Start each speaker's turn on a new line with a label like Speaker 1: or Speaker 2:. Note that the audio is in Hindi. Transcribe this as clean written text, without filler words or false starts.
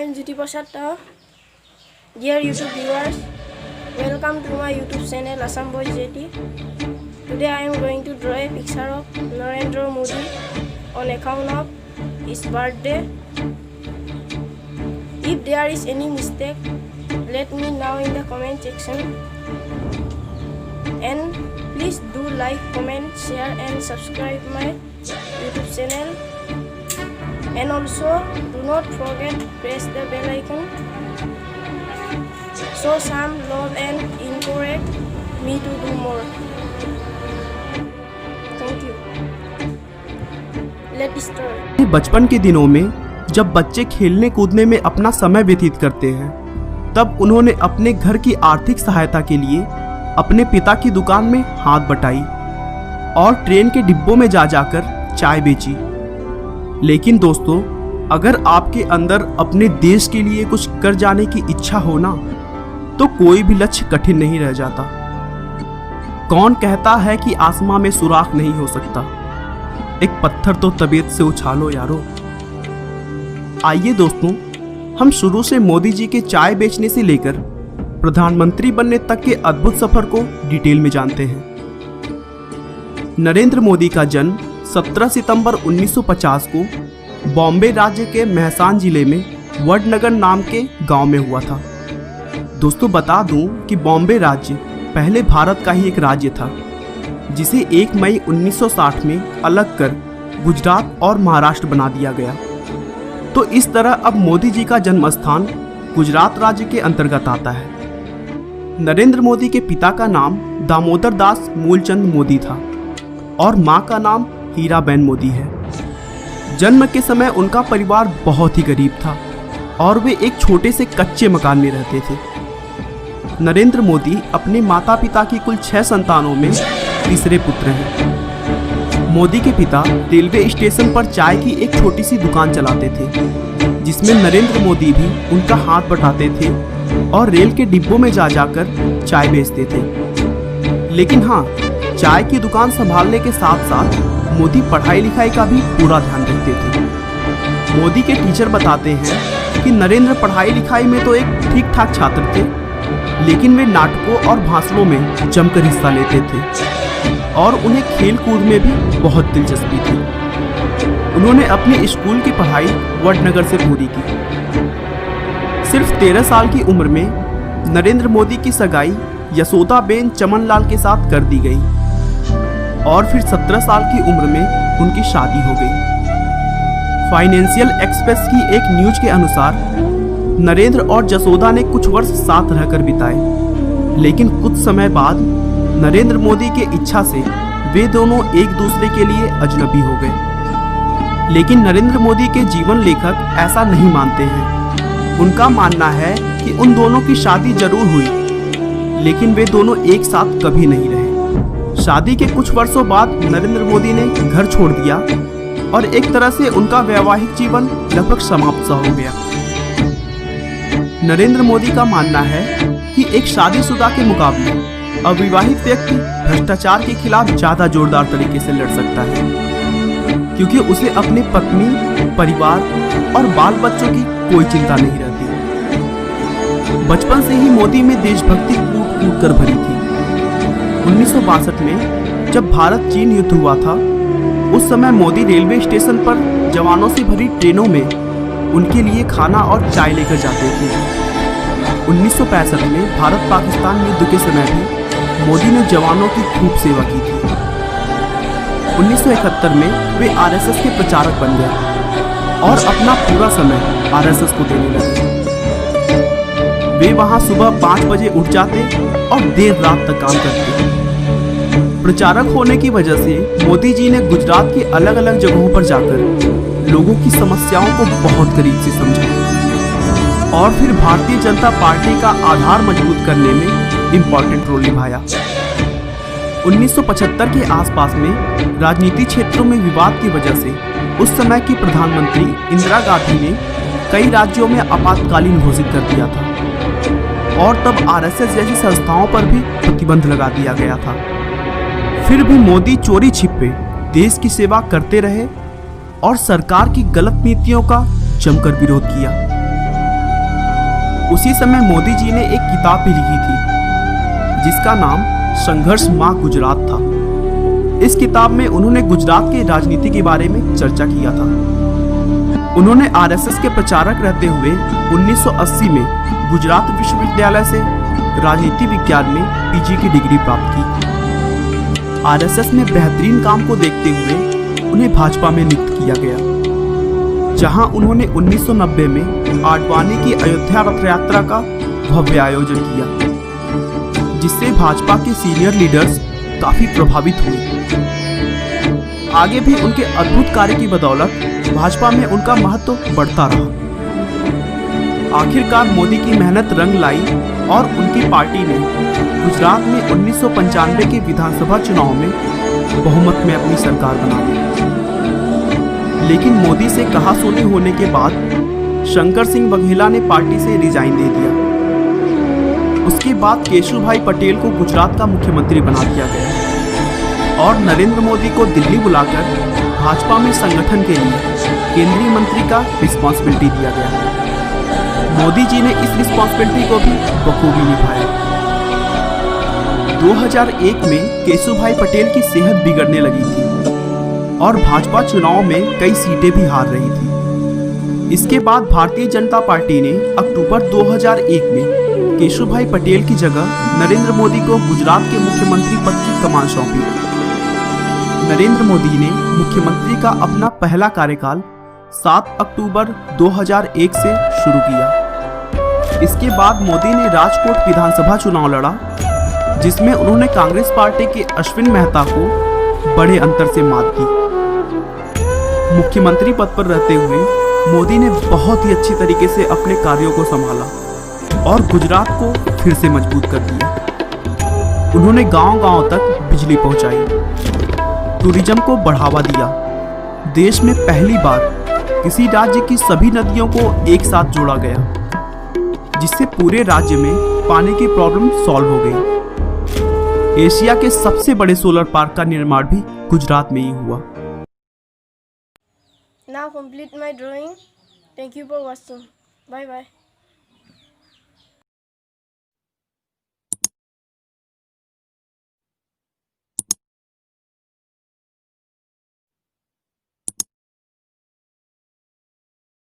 Speaker 1: am Jyoti Prasad Tao. Dear YouTube viewers, welcome to my YouTube channel Assam Boys JT. Today I am going to draw a picture of Narendra Modi on account of his birthday. If there is any mistake, let me know in the comment section. And please do like, comment, share and subscribe my YouTube channel. And also do not forget to press the bell icon. Show some love and encourage me to do more. Thank you. Let's start.
Speaker 2: बचपन के दिनों में जब बच्चे खेलने कूदने में अपना समय व्यतीत करते हैं, तब उन्होंने अपने घर की आर्थिक सहायता के लिए अपने पिता की दुकान में हाथ बटाई और ट्रेन के डिब्बों में जा जाकर चाय बेची। लेकिन दोस्तों, अगर आपके अंदर अपने देश के लिए कुछ कर जाने की इच्छा हो ना, तो कोई भी लक्ष्य कठिन नहीं रह जाता। कौन कहता है कि आसमां में सुराख नहीं हो सकता? एक पत्थर तो तबीयत से उछालो यारो। आइए दोस्तों, हम शुरू से मोदी जी के चाय बेचने से लेकर प्रधानमंत्री बनने तक के अद्भुत सफर को डिटेल में जानते हैं। नरेंद्र मोदी का जन्म 17 सितंबर 1950 को बॉम्बे राज्य के मेहसान जिले में वडनगर नाम के गांव में हुआ था। दोस्तों, बता दूं कि बॉम्बे राज्य पहले भारत का ही एक राज्य था, जिसे 1 मई 1960 में अलग कर गुजरात और महाराष्ट्र बना दिया गया। तो इस तरह अब मोदी जी का जन्म स्थान गुजरात राज्य के अंतर्गत आता है। नरेंद्र मोदी के पिता का नाम दामोदर दास मूलचंद मोदी था और मां का नाम हीराबेन मोदी है। जन्म के समय उनका परिवार बहुत ही गरीब था और वे एक छोटे से कच्चे मकान में रहते थे। नरेंद्र मोदी अपने माता पिता की कुल 6 संतानों में तीसरे पुत्र हैं। मोदी के पिता रेलवे स्टेशन पर चाय की एक छोटी सी दुकान चलाते थे, जिसमें नरेंद्र मोदी भी उनका हाथ बटाते थे और रेल के डिब्बों में जा जाकर चाय बेचते थे। लेकिन हाँ, चाय की दुकान संभालने के साथ साथ मोदी पढ़ाई लिखाई का भी पूरा ध्यान रखते थे। मोदी के टीचर बताते हैं कि नरेंद्र पढ़ाई लिखाई में तो एक ठीक ठाक छात्र थे, लेकिन वे नाटकों और भाषणों में जमकर हिस्सा लेते थे और उन्हें खेल कूद में भी बहुत दिलचस्पी थी। उन्होंने अपनी स्कूल की पढ़ाई वडनगर से पूरी की। सिर्फ 13 साल की उम्र में नरेंद्र मोदी की सगाई यशोदाबेन चमनलाल के साथ कर दी गई और फिर 17 साल की उम्र में उनकी शादी हो गई। फाइनेंशियल एक्सप्रेस की एक न्यूज के अनुसार नरेंद्र और जसोदा ने कुछ वर्ष साथ रहकर बिताए, लेकिन कुछ समय बाद नरेंद्र मोदी के इच्छा से वे दोनों एक दूसरे के लिए अजनबी हो गए। लेकिन नरेंद्र मोदी के जीवन लेखक ऐसा नहीं मानते हैं। उनका मानना है कि उन दोनों की शादी जरूर हुई, लेकिन वे दोनों एक साथ कभी नहीं रहे। शादी के कुछ वर्षों बाद नरेंद्र मोदी ने घर छोड़ दिया और एक तरह से उनका वैवाहिक जीवन लगभग समाप्त सा हो गया। नरेंद्र मोदी का मानना है कि एक शादीशुदा के मुकाबले अविवाहित व्यक्ति भ्रष्टाचार के खिलाफ ज्यादा जोरदार तरीके से लड़ सकता है, क्योंकि उसे अपनी पत्नी, परिवार और बाल बच्चों की कोई चिंता नहीं रहती। बचपन से ही मोदी में देशभक्ति कूट कूट कर भरी थी। 1962 में जब भारत चीन युद्ध हुआ था, उस समय मोदी रेलवे स्टेशन पर जवानों से भरी ट्रेनों में उनके लिए खाना और चाय लेकर जाते थे। 1965 में भारत पाकिस्तान युद्ध के समय भी मोदी ने जवानों की खूब सेवा की थी। 1971 में वे आरएसएस के प्रचारक बन गए और अपना पूरा समय आरएसएस को देने लगे। वे वहां सुबह 5 बजे उठ जाते और देर रात तक काम करते। प्रचारक होने की वजह से मोदी जी ने गुजरात की अलग अलग जगहों पर जाकर लोगों की समस्याओं को बहुत करीब से समझा और फिर भारतीय जनता पार्टी का आधार मजबूत करने में इम्पोर्टेंट रोल निभाया। 1975 के आसपास में राजनीति क्षेत्रों में विवाद की वजह से उस समय की प्रधानमंत्री इंदिरा गांधी ने कई राज्यों में आपातकालीन घोषित कर दिया था और तब आरएसएस जैसी संस्थाओं पर भी प्रतिबंध लगा दिया गया था। फिर भी मोदी चोरी छिपे देश की सेवा करते रहे और सरकार की गलत नीतियों का जमकर विरोध किया। उसी समय मोदी जी ने एक किताब भी लिखी थी जिसका नाम संघर्ष माँ गुजरात था। इस किताब में उन्होंने गुजरात के राजनीति के बारे में चर्चा किया था। उन्होंने आरएसएस के प्रचारक रहते हुए 1980 में गुजरात विश्वविद्यालय से राजनीति विज्ञान में पीजी की डिग्री प्राप्त की। आरएसएस में बेहतरीन काम को देखते हुए उन्हें भाजपा में नियुक्त किया गया, जहां उन्होंने 1990 में आडवाणी की अयोध्या रथ यात्रा का भव्य आयोजन किया, जिससे भाजपा के सीनियर लीडर्स काफी प्रभावित हुए। आगे भी उनके अद्भुत कार्य की बदौलत भाजपा में उनका महत्व बढ़ता रहा। आखिरकार मोदी की मेहनत रंग लाई और उनकी पार्टी ने गुजरात में 1995 के विधानसभा चुनाव में बहुमत में अपनी सरकार बना ली। लेकिन मोदी से कहा सुनी होने के बाद शंकर सिंह बघेला ने पार्टी से रिजाइन दे दिया। उसके बाद केशुभाई पटेल को गुजरात का मुख्यमंत्री बना दिया गया और नरेंद्र मोदी को दिल्ली बुलाकर भाजपा में संगठन के लिए केंद्रीय मंत्री का रिस्पॉन्सिबिलिटी दिया गया। मोदी जी ने इस रिस्पॉन्सिबिलिटी को भी बखूबी निभाया। 2001 में केशुभाई पटेल की सेहत बिगड़ने लगी थी और भाजपा चुनाव में कई सीटें भी हार रही थी। इसके बाद भारतीय जनता पार्टी ने अक्टूबर 2001 में केशुभाई पटेल की जगह नरेंद्र मोदी को गुजरात के मुख्यमंत्री पद की कमान सौंपी। नरेंद्र मोदी ने मुख्यमंत्री का अपना पहला कार्यकाल 7 अक्टूबर 2001 से शुरू किया। इसके बाद मोदी ने राजकोट विधानसभा चुनाव लड़ा, जिसमें उन्होंने कांग्रेस पार्टी के अश्विन मेहता को बड़े अंतर से मात दी। मुख्यमंत्री पद पर रहते हुए मोदी ने बहुत ही अच्छी तरीके से अपने कार्यों को संभाला और गुजरात को फिर से मजबूत कर दिया। उन्होंने गांव-गांव तक बिजली पहुंचाई, टूरिज्म को बढ़ावा दिया। देश में पहली बार किसी राज्य की सभी नदियों को एक साथ जोड़ा गया, जिससे पूरे राज्य में पानी की प्रॉब्लम सॉल्व हो गई। एशिया के सबसे बड़े सोलर पार्क का निर्माण भी गुजरात में ही हुआ।
Speaker 1: Now complete my drawing. Thank you for watching. Bye bye.